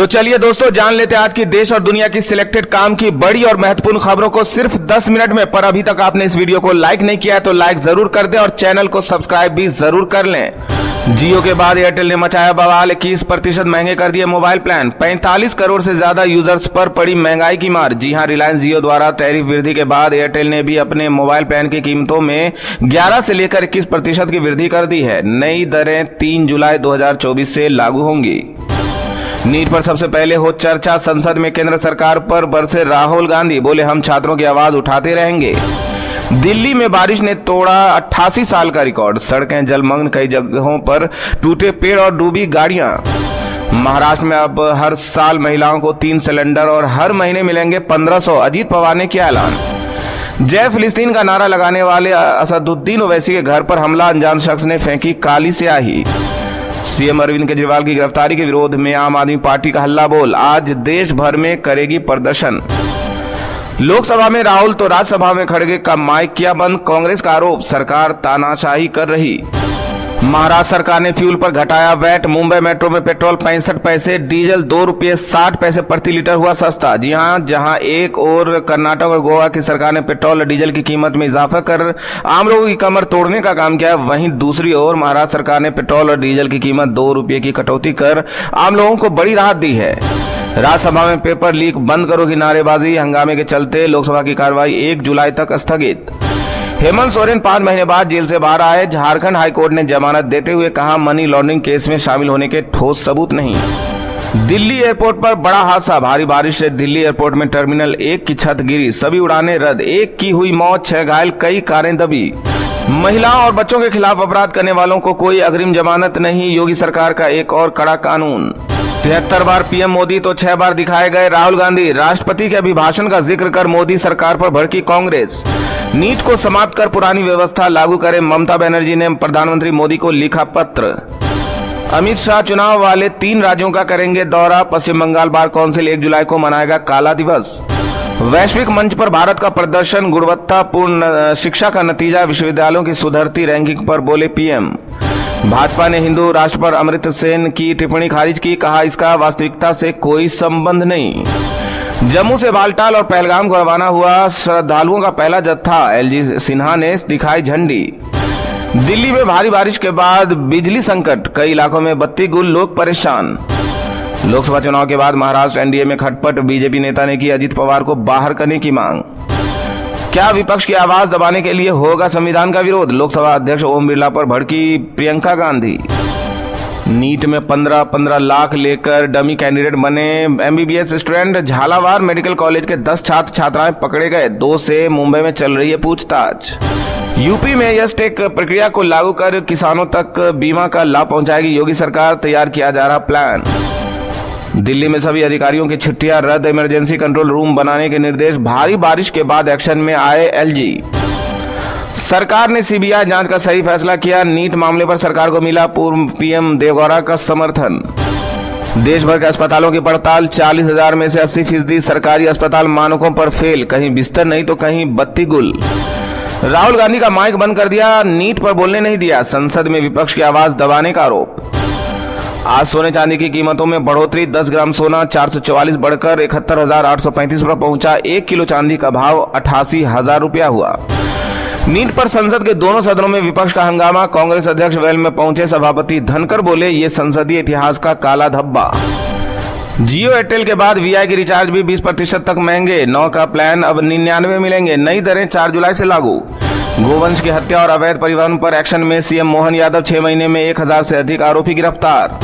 तो चलिए दोस्तों, जान लेते हैं आज की देश और दुनिया की सिलेक्टेड काम की बड़ी और महत्वपूर्ण खबरों को सिर्फ 10 मिनट में। पर अभी तक आपने इस वीडियो को लाइक नहीं किया है तो लाइक जरूर कर दें और चैनल को सब्सक्राइब भी जरूर कर लें। जियो के बाद एयरटेल ने मचाया बवाल, 21% महंगे कर दिए मोबाइल प्लान। 45 करोड़ से ज्यादा यूजर्स पर पड़ी महंगाई की मार। जी हां, रिलायंस जियो द्वारा टैरिफ वृद्धि के बाद एयरटेल ने भी अपने मोबाइल प्लान की कीमतों में 11 से लेकर 21% की वृद्धि कर दी है। नई दरें 3 जुलाई 2024 से लागू होंगी। नीट पर सबसे पहले हो चर्चा, संसद में केंद्र सरकार पर बरसे राहुल गांधी, बोले हम छात्रों की आवाज उठाते रहेंगे। दिल्ली में बारिश ने तोड़ा 88 साल का रिकॉर्ड, सड़कें जलमग्न, कई जगहों पर टूटे पेड़ और डूबी गाड़ियां। महाराष्ट्र में अब हर साल महिलाओं को 3 सिलेंडर और हर महीने मिलेंगे 1500, अजीत पवार ने किया ऐलान। जय फिलिस्तीन का नारा लगाने वाले असदुद्दीन ओवैसी के घर पर हमला, अनजान शख्स ने फेंकी काली स्याही। सीएम अरविंद केजरीवाल की गिरफ्तारी के विरोध में आम आदमी पार्टी का हल्ला बोल, आज देश भर में करेगी प्रदर्शन। लोकसभा में राहुल तो राज्यसभा में खड़गे का माइक किया बंद, कांग्रेस का आरोप सरकार तानाशाही कर रही। महाराष्ट्र सरकार ने फ्यूल पर घटाया वैट, मुंबई मेट्रो में पेट्रोल 65 पैसे, डीजल 2 रुपये 60 पैसे प्रति लीटर हुआ सस्ता। जी हां, जहां एक और कर्नाटक और गोवा की सरकार ने पेट्रोल और डीजल की कीमत में इजाफा कर आम लोगों की कमर तोड़ने का काम किया, वहीं दूसरी ओर महाराष्ट्र सरकार ने पेट्रोल और डीजल की कीमत 2 रुपये की कटौती कर आम लोगों को बड़ी राहत दी है। राज्यसभा में पेपर लीक बंद करो की नारेबाजी, हंगामे के चलते लोकसभा की कार्रवाई 1 जुलाई तक स्थगित। हेमंत सोरेन 5 महीने बाद जेल से बाहर आए, झारखंड हाईकोर्ट ने जमानत देते हुए कहा मनी लॉन्ड्रिंग केस में शामिल होने के ठोस सबूत नहीं। दिल्ली एयरपोर्ट पर बड़ा हादसा, भारी बारिश से दिल्ली एयरपोर्ट में टर्मिनल 1 की छत गिरी, सभी उड़ानें रद्द, 1 की हुई मौत, 6 घायल, कई कारें दबी। महिलाओं और बच्चों के खिलाफ अपराध करने वालों को कोई अग्रिम जमानत नहीं, योगी सरकार का एक और कड़ा कानून। 73 बार पीएम मोदी तो 6 बार दिखाए गए राहुल गांधी, राष्ट्रपति के अभिभाषण का जिक्र कर मोदी सरकार पर भड़की कांग्रेस। नीट को समाप्त कर पुरानी व्यवस्था लागू करें, ममता बनर्जी ने प्रधानमंत्री मोदी को लिखा पत्र। अमित शाह चुनाव वाले 3 राज्यों का करेंगे दौरा, पश्चिम बंगाल बार काउंसिल 1 जुलाई को मनाएगा काला दिवस। वैश्विक मंच पर भारत का प्रदर्शन, गुणवत्तापूर्ण शिक्षा का नतीजा, विश्वविद्यालयों की सुधरती रैंकिंग पर बोले पीएम। भाजपा ने हिंदू राष्ट्र पर अमृत सेन की टिप्पणी खारिज की, कहा इसका वास्तविकता से कोई संबंध नहीं। जम्मू से बालटाल और पहलगाम को रवाना हुआ श्रद्धालुओं का पहला जत्था, एलजी सिन्हा ने दिखाई झंडी। दिल्ली में भारी बारिश के बाद बिजली संकट, कई इलाकों में बत्ती गुल, लोग परेशान। लोकसभा चुनाव के बाद महाराष्ट्र एनडीए में खटपट, बीजेपी नेता ने की अजीत पवार को बाहर करने की मांग। क्या विपक्ष की आवाज दबाने के लिए होगा संविधान का विरोध, लोकसभा अध्यक्ष ओम बिरला पर भड़की प्रियंका गांधी। नीट में 15 लाख लेकर डमी कैंडिडेट बने MBBS student, Jhalawar medical college के 10 छात्र छात्राएं पकड़े गए, 2 से मुंबई में चल रही है पूछताछ। यूपी में यस टेक प्रक्रिया को लागू कर किसानों तक बीमा का लाभ पहुंचाएगी योगी सरकार, तैयार किया जा रहा प्लान। दिल्ली में सभी अधिकारियों की छुट्टियां रद्द, इमरजेंसी कंट्रोल रूम बनाने के निर्देश, भारी बारिश के बाद एक्शन में आए एलजी। सरकार ने सीबीआई जांच का सही फैसला किया, नीट मामले पर सरकार को मिला पूर्व पीएम देवगौड़ा का समर्थन। देश भर के अस्पतालों की पड़ताल, 40,000 में से 80% सरकारी अस्पताल मानकों पर फेल, कहीं बिस्तर नहीं तो कहीं बत्ती गुल। राहुल गांधी का माइक बंद कर दिया, नीट पर बोलने नहीं दिया, संसद में विपक्ष की आवाज दबाने का आरोप। आज सोने चांदी की कीमतों में बढ़ोतरी, 10 ग्राम सोना 444 बढ़कर 71,835 पर पहुंचा, 1 किलो चांदी का भाव 88,000 रुपया हुआ। नीट पर संसद के दोनों सदनों में विपक्ष का हंगामा, कांग्रेस अध्यक्ष वेल में पहुंचे, सभापति धनखड़ बोले ये संसदीय इतिहास का काला धब्बा। जियो एयरटेल के बाद वीआई की रिचार्ज भी 20% तक महंगे, 9 का प्लान अब 99 मिलेंगे, नई दरें 4 जुलाई से लागू। गोवंश की हत्या और अवैध परिवहन पर एक्शन में सीएम मोहन यादव, 6 महीने में 1000 से अधिक आरोपी गिरफ्तार।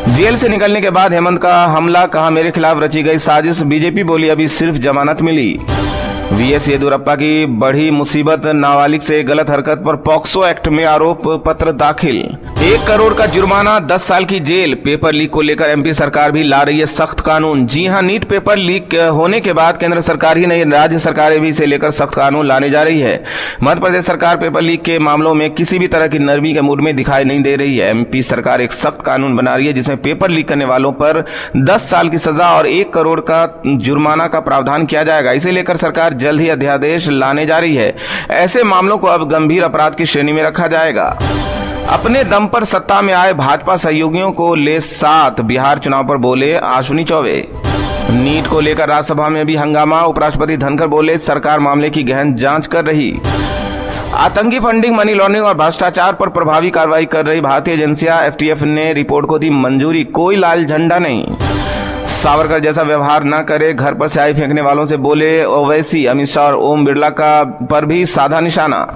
जेल से निकलने के बाद हेमंत का हमला, कहा मेरे खिलाफ रची गई साजिश, बीजेपी बोली अभी सिर्फ जमानत मिली। वीएस येदियुरप्पा की बढ़ी मुसीबत, नाबालिग से गलत हरकत पर पॉक्सो एक्ट में आरोप पत्र दाखिल। 1 करोड़ का जुर्माना, 10 साल की जेल। पेपर लीक को लेकर एमपी सरकार भी ला रही है सख्त कानून। जी हां, नीट पेपर लीक होने के बाद केंद्र सरकार ही नहीं, राज्य सरकारें भी इसे लेकर सख्त कानून लाने जा रही है। मध्य प्रदेश सरकार पेपर लीक के मामलों में किसी भी तरह की नरमी के मूड में दिखाई नहीं दे रही है। एमपी सरकार एक सख्त कानून बना रही है जिसमें पेपर लीक करने वालों पर 10 साल की सजा और 1 करोड़ का जुर्माना का प्रावधान किया जाएगा। इसे लेकर सरकार जल्द ही अध्यादेश लाने जा रही है। ऐसे मामलों को अब गंभीर अपराध की श्रेणी में रखा जाएगा। अपने दम पर सत्ता में आए भाजपा सहयोगियों को ले साथ, बिहार चुनाव पर बोले अश्विनी चौबे। नीट को लेकर राज्यसभा में भी हंगामा, उपराष्ट्रपति धनखड़ बोले सरकार मामले की गहन जांच कर रही। आतंकी फंडिंग, मनी लॉन्ड्रिंग और भ्रष्टाचार पर प्रभावी कार्रवाई कर रही भारतीय एजेंसियां एफटीएफ ने रिपोर्ट को दी मंजूरी, कोई लाल झंडा नहीं। सावरकर जैसा व्यवहार न करे, घर पर स्याही फेंकने वालों से बोले ओवैसी। अमित शाह और ओम बिरला का पर भी साधा निशाना।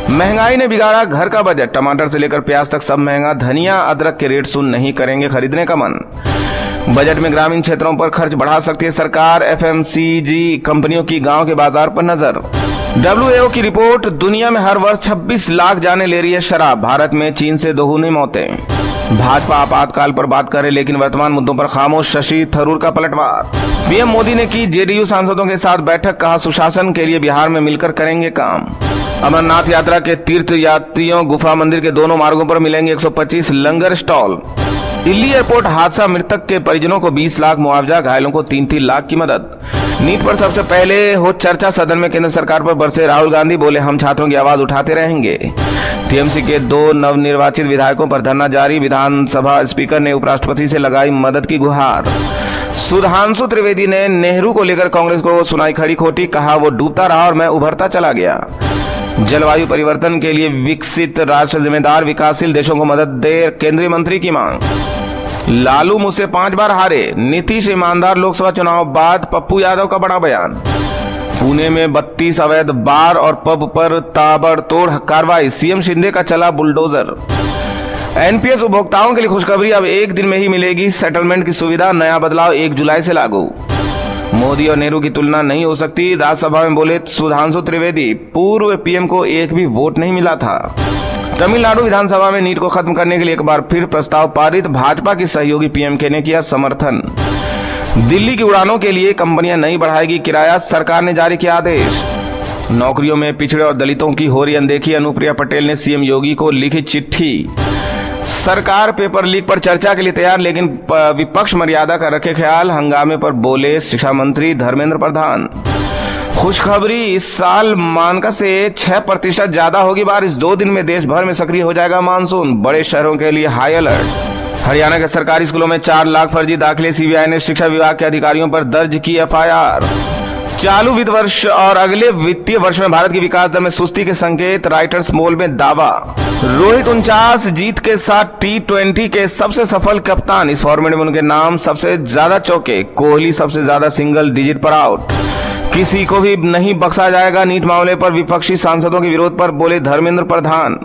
महंगाई ने बिगाड़ा घर का बजट, टमाटर से लेकर प्याज तक सब महंगा। धनिया अदरक के रेट सुन नहीं करेंगे खरीदने का मन। बजट में ग्रामीण क्षेत्रों पर खर्च बढ़ा सकती है सरकार। एफएमसीजी कंपनियों की गांव के बाजार पर नजर। WHO की रिपोर्ट, दुनिया में हर वर्ष 26 लाख जाने ले रही है शराब। भारत में चीन से दोगुनी मौतें। भाजपा आपातकाल पर बात करे लेकिन वर्तमान मुद्दों पर खामोश। शशि थरूर का पलटवार। पीएम मोदी ने की जेडीयू सांसदों के साथ बैठक, कहा सुशासन के लिए बिहार में मिलकर करेंगे काम। अमरनाथ यात्रा के तीर्थ यात्रियों गुफा मंदिर के दोनों मार्गों पर मिलेंगे 125 लंगर स्टॉल। दिल्ली एयरपोर्ट हादसा, मृतक के परिजनों को 20 लाख मुआवजा, घायलों को 3-3 लाख की मदद। नीट पर सबसे पहले हो चर्चा, सदन में केंद्र सरकार पर बरसे राहुल गांधी, बोले हम छात्रों की आवाज उठाते रहेंगे। टीएमसी के 2 नवनिर्वाचित विधायकों पर धरना जारी, विधानसभा स्पीकर ने उपराष्ट्रपति से लगाई मदद की गुहार। सुधांशु त्रिवेदी ने नेहरू को लेकर कांग्रेस को सुनाई खड़ी खोटी, कहा वो डूबता रहा और मैं उभरता चला गया। जलवायु परिवर्तन के लिए विकसित राष्ट्र जिम्मेदार, विकासशील देशों को मदद दे, केंद्रीय मंत्री की मांग। लालू मुझसे 5 बार हारे, नीतीश ईमानदार, लोकसभा चुनाव बाद पप्पू यादव का बड़ा बयान। पुणे में 32 अवैध बार और पब पर ताबड़तोड़ कार्रवाई, सीएम शिंदे का चला बुलडोजर। एनपीएस उपभोक्ताओं के लिए खुशखबरी, अब 1 दिन में ही मिलेगी सेटलमेंट की सुविधा, नया बदलाव 1 जुलाई से लागू। मोदी और नेहरू की तुलना नहीं हो सकती, राज्यसभा में बोले सुधांशु त्रिवेदी। पूर्व पीएम को एक भी वोट नहीं मिला था। तमिलनाडु विधानसभा में नीट को खत्म करने के लिए एक बार फिर प्रस्ताव पारित, भाजपा की सहयोगी पीएमके ने किया समर्थन। दिल्ली की उड़ानों के लिए कंपनियां नहीं बढ़ाएगी किराया, सरकार ने जारी किया आदेश। नौकरियों में पिछड़े और दलितों की हो रही अनदेखी, अनुप्रिया पटेल ने सीएम योगी को लिखी चिट्ठी। सरकार पेपर लीक पर चर्चा के लिए तैयार, लेकिन विपक्ष मर्यादा का रखे ख्याल, हंगामे पर बोले शिक्षा मंत्री धर्मेंद्र प्रधान। खुशखबरी, इस साल मानका से 6% ज्यादा होगी बारिश, 2 दिन में देश भर में सक्रिय हो जाएगा मानसून, बड़े शहरों के लिए हाई अलर्ट। हरियाणा के सरकारी स्कूलों में 4 लाख फर्जी दाखिले, सीबीआई ने शिक्षा विभाग के अधिकारियों पर दर्ज की एफआईआर। चालू वित्त वर्ष और अगले वित्तीय वर्ष में भारत की विकास दर में सुस्ती के संकेत, राइटर्स मोल में दावा। रोहित 49 जीत के साथ T20 के सबसे सफल कप्तान, इस फॉर्मेट में उनके नाम सबसे ज्यादा चौके, कोहली सबसे ज्यादा सिंगल डिजिट पर आउट। किसी को भी नहीं बख्शा जाएगा, नीट मामले पर विपक्षी सांसदों के विरोध पर बोले धर्मेंद्र प्रधान।